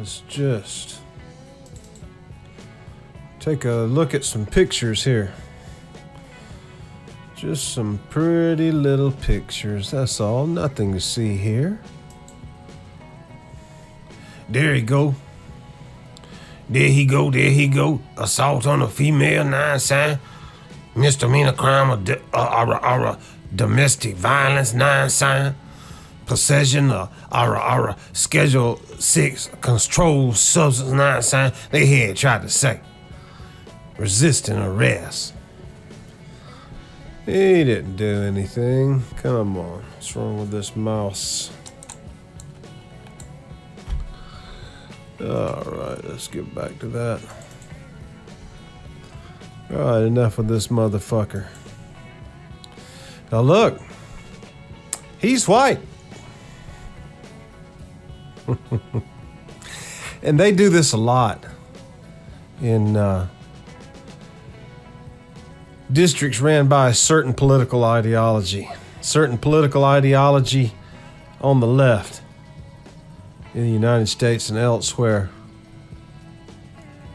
Let's just take a look at some pictures here. Just some pretty little pictures, that's all. Nothing to see here. There he go. There he go, there he go. Assault on a female, 9 sign. Misdemeanor crime or domestic violence, 9 sign. Possession or Schedule 6 controlled substance, 9 sign. They had tried to say. Resisting arrest. He didn't do anything. Come on. What's wrong with this mouse? Alright, let's get back to that. Alright, enough of this motherfucker. Now look. He's white. And they do this a lot in districts ran by a certain political ideology. Certain political ideology on the left in the United States and elsewhere.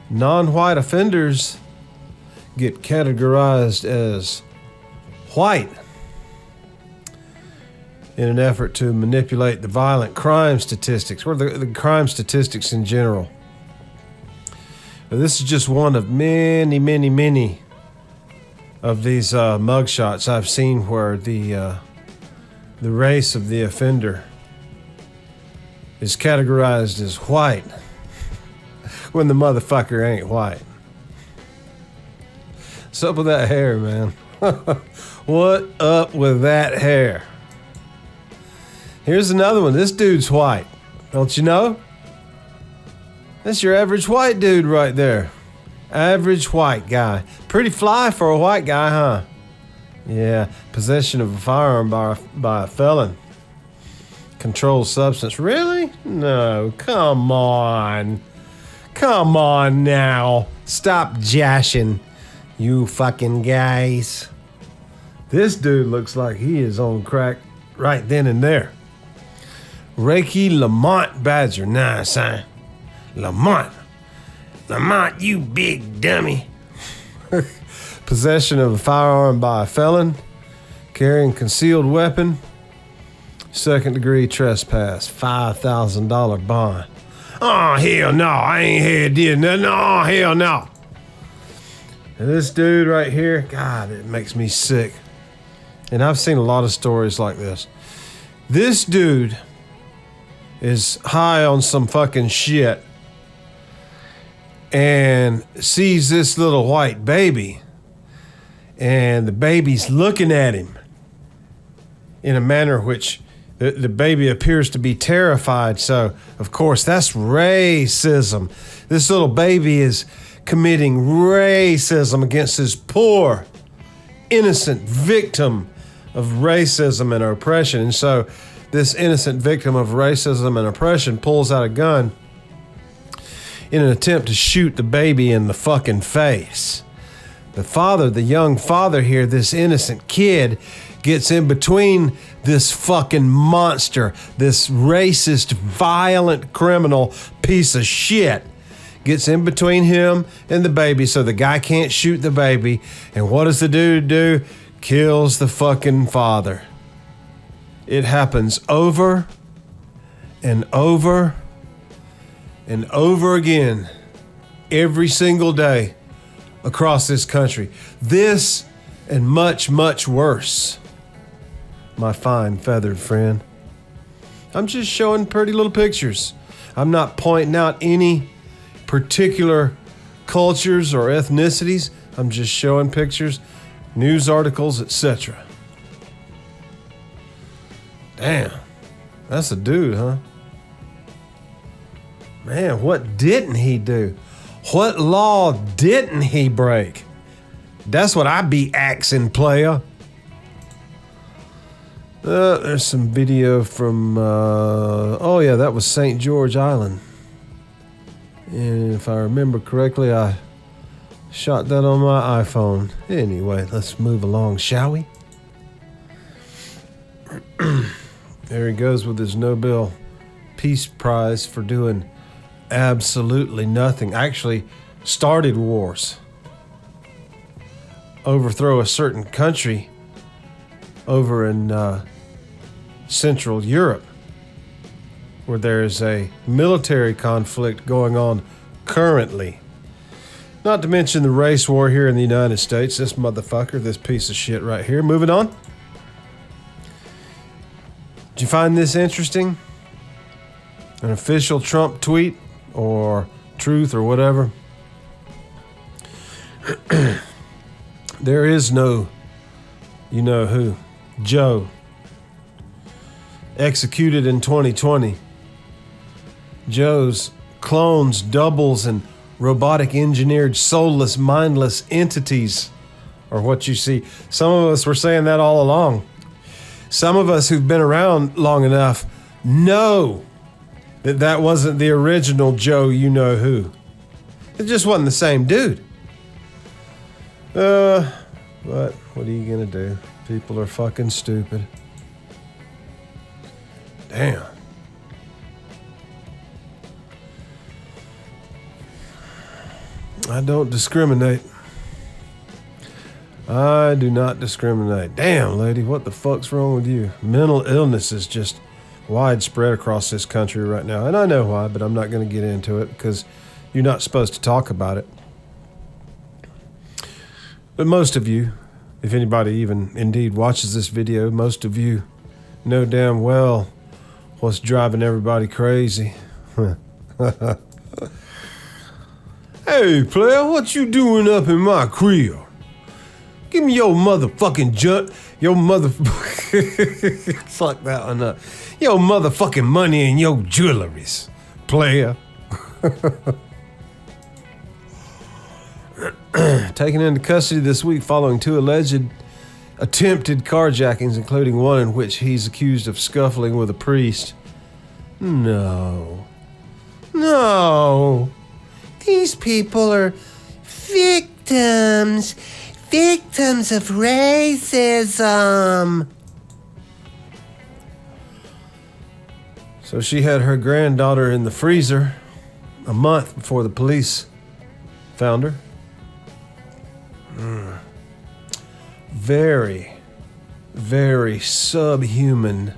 Non-white offenders get categorized as white in an effort to manipulate the violent crime statistics, or the crime statistics in general. Now, this is just one of many of these mugshots I've seen where the race of the offender is categorized as white when the motherfucker ain't white. What's up with that hair, man? What up with that hair? Here's another one. This dude's white. Don't you know? That's your average white dude right there. Average white guy. Pretty fly for a white guy, huh? Yeah. Possession of a firearm by a felon. Controlled substance. Really? No. Come on. Come on now. Stop jashing, you fucking guys. This dude looks like he is on crack right then and there. Reiki Lamont Badger. 9 sign. Lamont, you big dummy. Possession of a firearm by a felon. Carrying concealed weapon. 2nd degree trespass. $5,000 bond. Oh, hell no. I ain't had this. No, hell no. And this dude right here, God, it makes me sick. And I've seen a lot of stories like this. This dude is high on some fucking shit and sees this little white baby, and the baby's looking at him in a manner which the baby appears to be terrified. So, of course, that's racism. This little baby is committing racism against this poor, innocent victim of racism and oppression. And so this innocent victim of racism and oppression pulls out a gun in an attempt to shoot the baby in the fucking face. The father, the young father here, this innocent kid, gets in between this fucking monster, this racist, violent criminal piece of shit. Gets in between him and the baby so the guy can't shoot the baby. And what does the dude do? Kills the fucking father. It happens over and over and over again every single day across this country. This and much, much worse, my fine feathered friend. I'm just showing pretty little pictures. I'm not pointing out any particular cultures or ethnicities. I'm just showing pictures, news articles, etc. Damn, that's a dude, huh? Man, what didn't he do? What law didn't he break? That's what I be axing, player. There's some video from, oh yeah, that was St. George Island. And if I remember correctly, I shot that on my iPhone. Anyway, let's move along, shall we? There he goes with his Nobel Peace Prize for doing absolutely nothing. Actually started wars. Overthrow a certain country over in Central Europe, where there's a military conflict going on currently. Not to mention the race war here in the United States. This motherfucker, this piece of shit right here. Moving on. Did you find this interesting? An official Trump tweet or truth or whatever. There is no, you know who, Joe, executed in 2020. Joe's clones, doubles, and robotic engineered, soulless, mindless entities are what you see. Some of us were saying that all along. Some of us who've been around long enough know that that wasn't the original Joe you know who. It just wasn't the same dude. But what are you gonna do? People are fucking stupid. Damn. I don't discriminate. I do not discriminate. Damn, lady, what the fuck's wrong with you? Mental illness is just widespread across this country right now. And I know why, but I'm not going to get into it because you're not supposed to talk about it. But most of you, if anybody even indeed watches this video, most of you know damn well what's driving everybody crazy. Hey, player, what you doing up in my crib? Give me your motherfucking fuck that one up. Your motherfucking money and your jewelries, player. Taken into custody this week following 2 alleged attempted carjackings, including one in which he's accused of scuffling with a priest. No. These people are victims of racism. So she had her granddaughter in the freezer a month before the police found her. Very, very subhuman,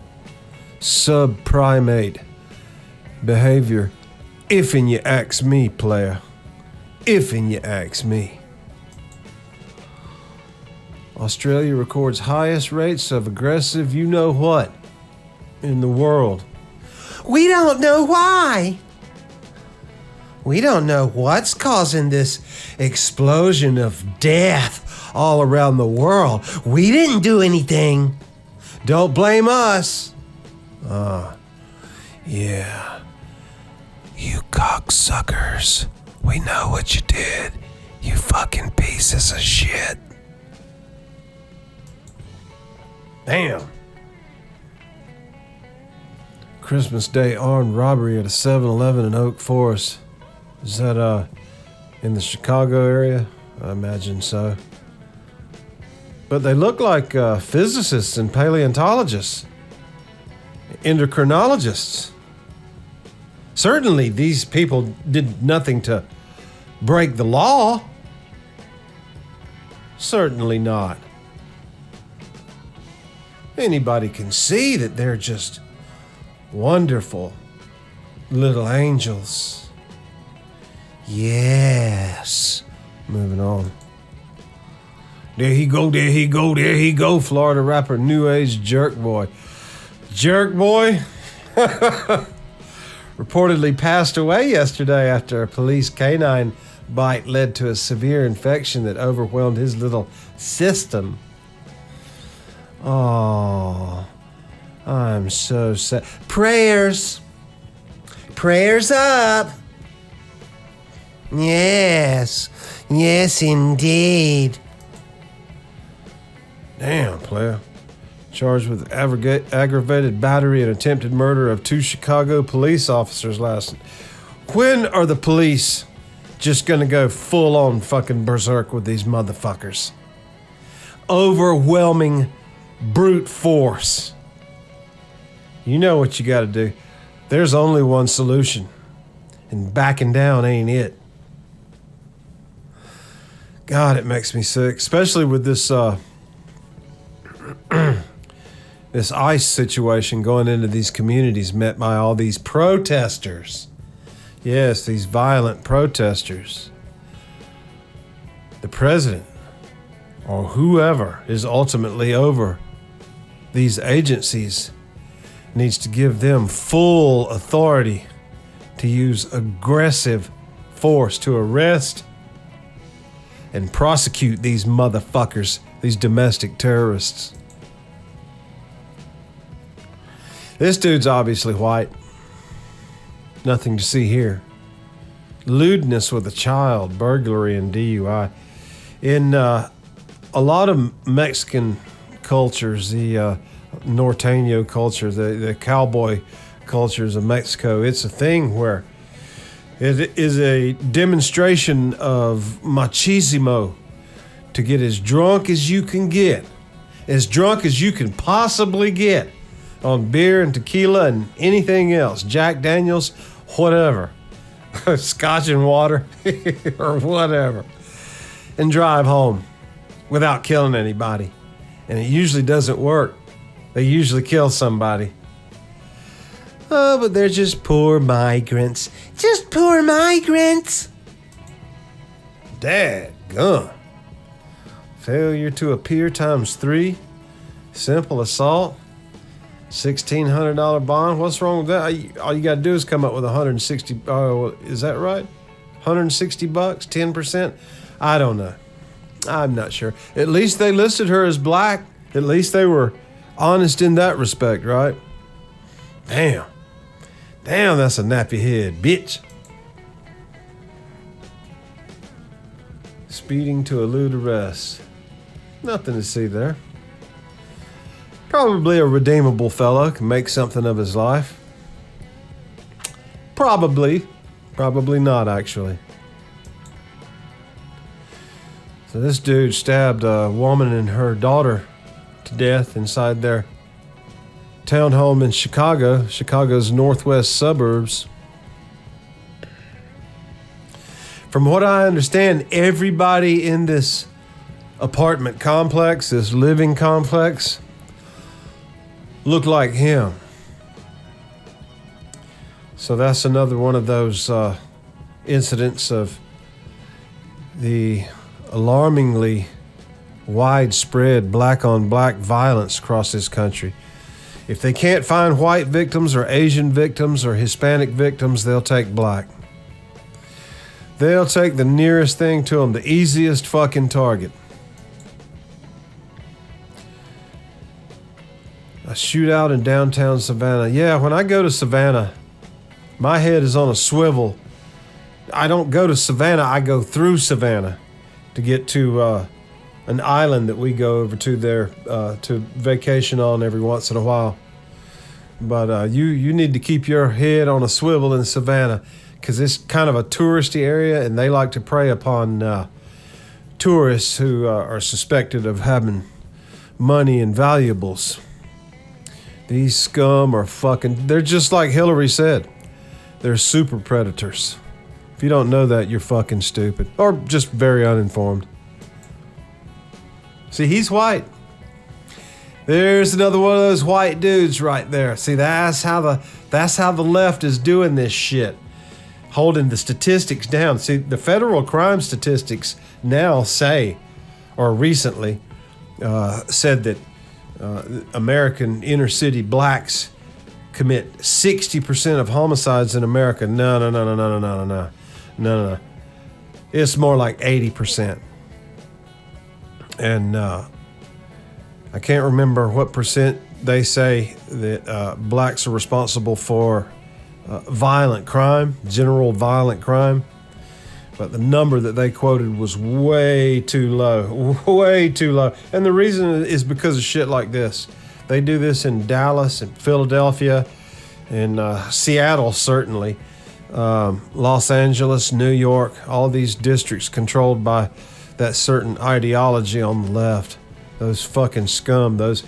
subprimate behavior, if'n you ask me, player. If'n you ask me. Australia records highest rates of aggressive you-know-what in the world. We don't know why. We don't know what's causing this explosion of death all around the world. We didn't do anything. Don't blame us. Yeah. You cocksuckers. We know what you did. You fucking pieces of shit. Damn. Christmas Day armed robbery at a 7-Eleven in Oak Forest. Is that in the Chicago area? I imagine so. But they look like physicists and paleontologists, endocrinologists. Certainly these people did nothing to break the law. Certainly not. Anybody can see that they're just wonderful little angels. Yes. Moving on. There he go, Florida rapper New Age Jerk Boy. Jerk Boy reportedly passed away yesterday after a police canine bite led to a severe infection that overwhelmed his little system. Oh, I'm so sad. Prayers up. Yes indeed. Damn, player. Charged with aggravated battery and attempted murder of 2 Chicago police officers last night. When are the police just gonna go full on fucking berserk with these motherfuckers? Overwhelming brute force. You know what you gotta do. There's only one solution. And backing down ain't it. God, it makes me sick, especially with this this ICE situation going into these communities met by all these protesters. Yes, these violent protesters. The president or whoever is ultimately over these agencies needs to give them full authority to use aggressive force to arrest and prosecute these motherfuckers, these domestic terrorists. This dude's obviously white. Nothing to see here. Lewdness with a child, burglary, and DUI. In a lot of Mexican cultures, the norteño culture, the cowboy cultures of Mexico, it's a thing where it is a demonstration of machismo to get as drunk as you can get, as drunk as you can possibly get on beer and tequila and anything else, Jack Daniels, whatever, scotch and water or whatever, and drive home without killing anybody. And it usually doesn't work. They usually kill somebody. Oh, but they're just poor migrants. Just poor migrants. Dadgum. Failure to appear times 3. Simple assault. $1,600 bond. What's wrong with that? All you got to do is come up with 160. Oh, is that right? 160 bucks, 10%. I don't know. I'm not sure. At least they listed her as black. At least they were honest in that respect, right? Damn, that's a nappy head, bitch. Speeding to elude arrest. Nothing to see there. Probably a redeemable fellow, can make something of his life. Probably not, actually. So this dude stabbed a woman and her daughter to death inside their townhome in Chicago's northwest suburbs. From what I understand, everybody in this apartment complex, this living complex, looked like him. So that's another one of those incidents of the alarmingly widespread black-on-black violence across this country. If they can't find white victims or Asian victims or Hispanic victims, they'll take black. They'll take the nearest thing to them, the easiest fucking target. A shootout in downtown Savannah. Yeah, when I go to Savannah, my head is on a swivel. I don't go to Savannah, I go through Savannah to get to an island that we go over to there to vacation on every once in a while. But you need to keep your head on a swivel in Savannah because it's kind of a touristy area and they like to prey upon tourists who are suspected of having money and valuables. These scum are fucking, they're just like Hillary said. They're super predators. If you don't know that, you're fucking stupid or just very uninformed. See, he's white. There's another one of those white dudes right there. See, that's how the left is doing this shit. Holding the statistics down. See, the federal crime statistics now say, or recently said that American inner city blacks commit 60% of homicides in America. No. It's more like 80%. And I can't remember what percent they say that blacks are responsible for violent crime, general violent crime. But the number that they quoted was way too low, way too low. And the reason is because of shit like this. They do this in Dallas and Philadelphia and Seattle, certainly. Los Angeles, New York, all these districts controlled by that certain ideology on the left. Those fucking scum, those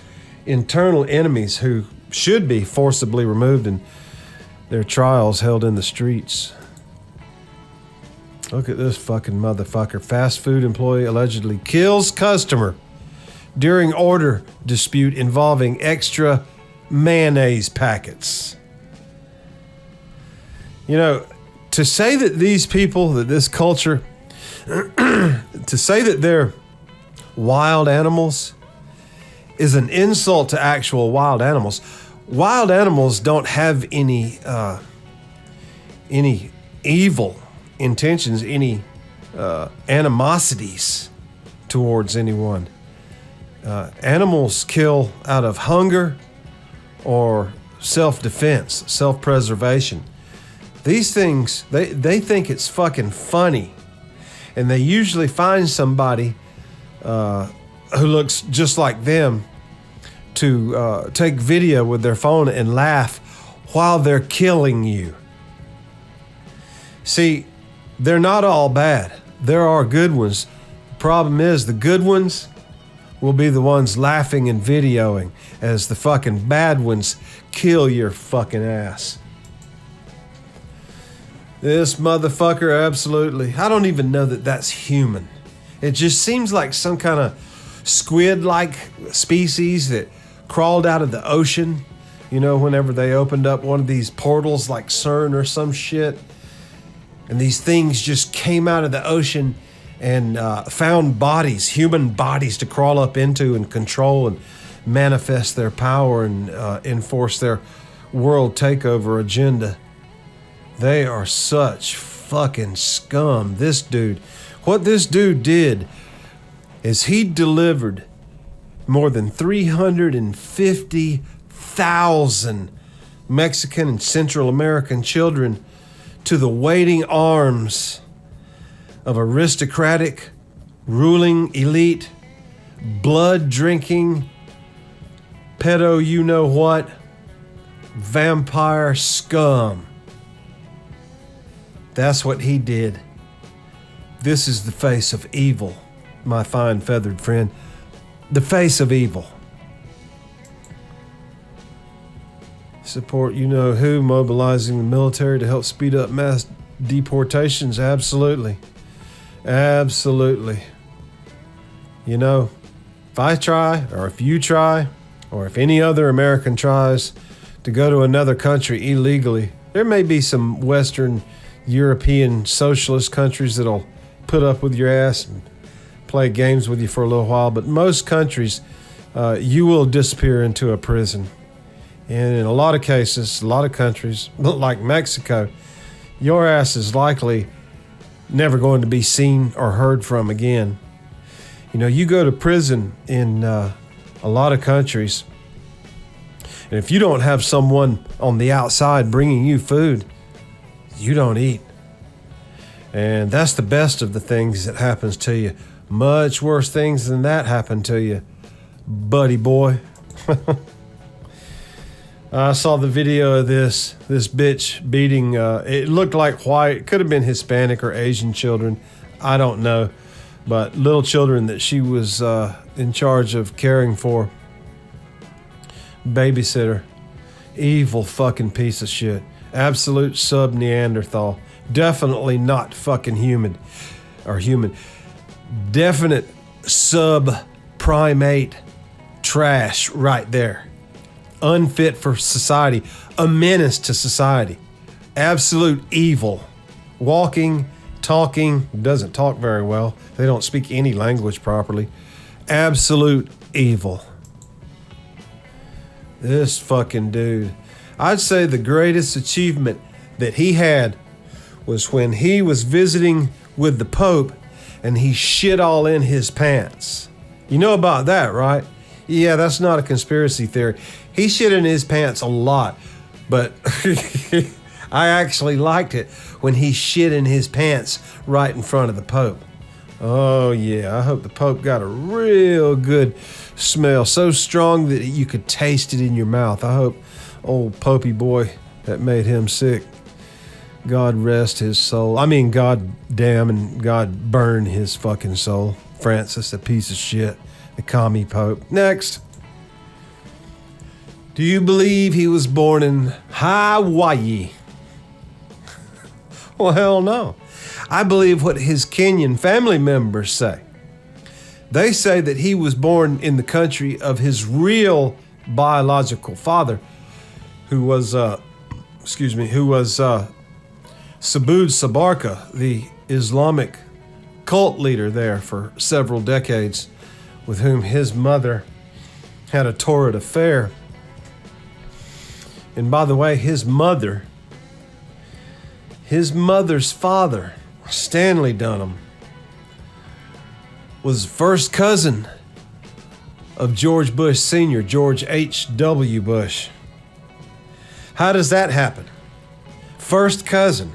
internal enemies who should be forcibly removed and their trials held in the streets. Look at this fucking motherfucker. Fast food employee allegedly kills customer during order dispute involving extra mayonnaise packets. You know, to say that these people, that this culture, to say that they're wild animals is an insult to actual wild animals. Wild animals don't have any evil intentions, any animosities towards anyone. Animals kill out of hunger or self-defense, self-preservation. These things, they think it's fucking funny. And they usually find somebody who looks just like them to take video with their phone and laugh while they're killing you. See, they're not all bad. There are good ones. The problem is the good ones will be the ones laughing and videoing as the fucking bad ones kill your fucking ass. This motherfucker, absolutely. I don't even know that that's human. It just seems like some kind of squid-like species that crawled out of the ocean, you know, whenever they opened up one of these portals like CERN or some shit. And these things just came out of the ocean and found bodies, human bodies to crawl up into and control and manifest their power and enforce their world takeover agenda. They are such fucking scum. This dude, what this dude did is he delivered more than 350,000 Mexican and Central American children to the waiting arms of aristocratic, ruling elite, blood-drinking, pedo you-know-what, vampire scum. That's what he did. This is the face of evil, my fine feathered friend. The face of evil. Support you-know-who, mobilizing the military to help speed up mass deportations. Absolutely. Absolutely. You know, if I try, or if you try, or if any other American tries to go to another country illegally, there may be some Western European socialist countries that'll put up with your ass and play games with you for a little while, but most countries, you will disappear into a prison. And in a lot of cases, a lot of countries, like Mexico, your ass is likely never going to be seen or heard from again. You know, you go to prison in a lot of countries, and if you don't have someone on the outside bringing you food, you don't eat. And that's the best of the things that happens to you. Much worse things than that happen to you, buddy boy. I saw the video of this bitch beating, it looked like white, it could have been Hispanic or Asian children, I don't know, but little children that she was in charge of caring for. Babysitter. Evil fucking piece of shit. Absolute sub-Neanderthal. Definitely not fucking human. Definite sub-primate trash right there. Unfit for society. A menace to society. Absolute evil. Walking, talking, doesn't talk very well. They don't speak any language properly. Absolute evil. This fucking dude. I'd say the greatest achievement that he had was when he was visiting with the Pope and he shit all in his pants. You know about that, right? Yeah, that's not a conspiracy theory. He shit in his pants a lot, but I actually liked it when he shit in his pants right in front of the Pope. Oh yeah, I hope the Pope got a real good smell, so strong that you could taste it in your mouth. I hope old Popey boy that made him sick, God rest his soul. I mean, God damn and God burn his fucking soul. Francis, a piece of shit, the commie Pope. Next. Do you believe he was born in Hawaii? Well, hell no. I believe what his Kenyan family members say. They say that he was born in the country of his real biological father, who was Subud Sabarka, the Islamic cult leader there for several decades, with whom his mother had a torrid affair. And by the way, his mother's father, Stanley Dunham, was first cousin of George Bush Sr., George H.W. Bush. How does that happen? First cousin.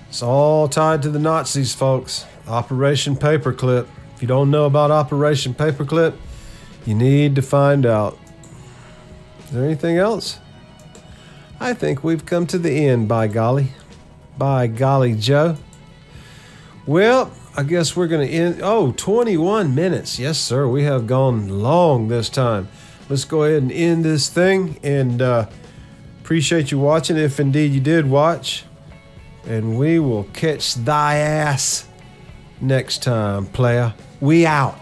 It's all tied to the Nazis, folks. Operation Paperclip. If you don't know about Operation Paperclip, you need to find out. Is there anything else? I think we've come to the end, by golly. By golly, Joe. Well, I guess we're going to end. 21 minutes. Yes, sir. We have gone long this time. Let's go ahead and end this thing. And appreciate you watching, if indeed you did watch. And we will catch thy ass next time, player. We out.